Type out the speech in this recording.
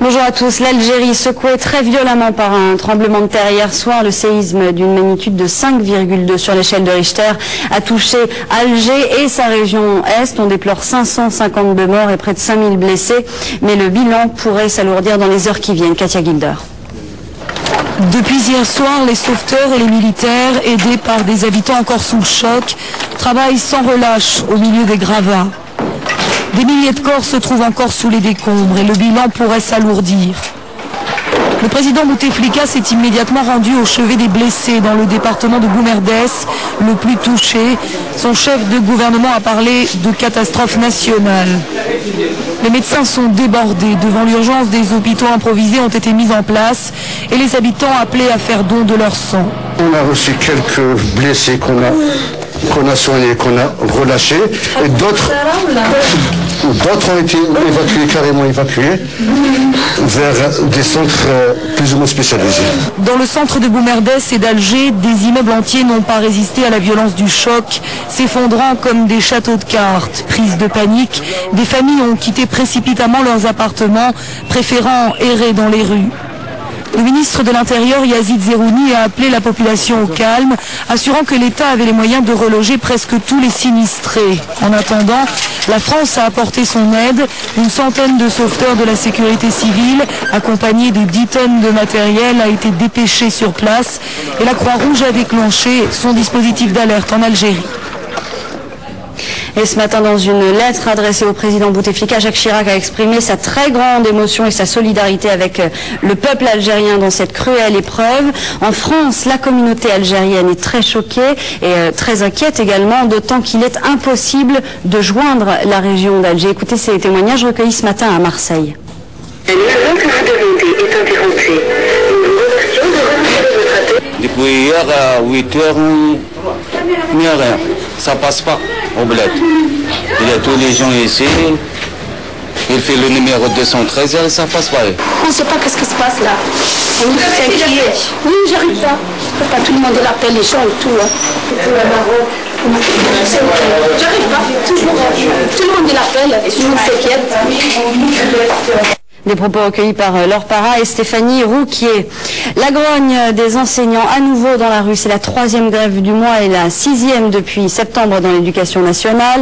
Bonjour à tous. L'Algérie secouée très violemment par un tremblement de terre hier soir. Le séisme d'une magnitude de 5,2 sur l'échelle de Richter a touché Alger et sa région est. On déplore 552 morts et près de 5000 blessés. Mais le bilan pourrait s'alourdir dans les heures qui viennent. Katia Gilder. Depuis hier soir, les sauveteurs et les militaires, aidés par des habitants encore sous le choc, travaillent sans relâche au milieu des gravats. Des milliers de corps se trouvent encore sous les décombres et le bilan pourrait s'alourdir. Le président Bouteflika s'est immédiatement rendu au chevet des blessés dans le département de Boumerdès, le plus touché. Son chef de gouvernement a parlé de catastrophe nationale. Les médecins sont débordés. Devant l'urgence, des hôpitaux improvisés ont été mis en place et les habitants appelés à faire don de leur sang. On a reçu quelques blessés qu'on a soignés, qu'on a relâchés, et d'autres ont été carrément évacués vers des centres plus ou moins spécialisés. Dans le centre de Boumerdès et d'Alger, des immeubles entiers n'ont pas résisté à la violence du choc, s'effondrant comme des châteaux de cartes. Prise de panique, des familles ont quitté précipitamment leurs appartements, préférant errer dans les rues. Le ministre de l'Intérieur, Yazid Zerouni, a appelé la population au calme, assurant que l'État avait les moyens de reloger presque tous les sinistrés. En attendant, la France a apporté son aide. Une centaine de sauveteurs de la sécurité civile, accompagnés de 10 tonnes de matériel, a été dépêchée sur place et la Croix-Rouge a déclenché son dispositif d'alerte en Algérie. Et ce matin, dans une lettre adressée au président Bouteflika, Jacques Chirac a exprimé sa très grande émotion et sa solidarité avec le peuple algérien dans cette cruelle épreuve. En France, la communauté algérienne est très choquée et très inquiète également, d'autant qu'il est impossible de joindre la région d'Alger. Écoutez ces témoignages recueillis ce matin à Marseille. La liaison que vous demandez est interrompue. Nous vous remercions de retirer votre appel. Depuis hier à 8h, il n'y a rien. Ça passe pas au bled. Il y a tous les gens ici. Il fait le numéro 213 et ça passe pas. On ne sait pas qu'est-ce qui se passe là. On est inquiet. Oui, j'arrive pas. Je peux pas, tout le monde l'appelle, les gens et tout. J'arrive pas. Toujours, tout le monde l'appelle, tout le monde s'inquiète. Des propos recueillis par Laure Parra et Stéphanie Rouquier. La grogne des enseignants à nouveau dans la rue. C'est la 3e grève du mois et la 6e depuis septembre dans l'éducation nationale.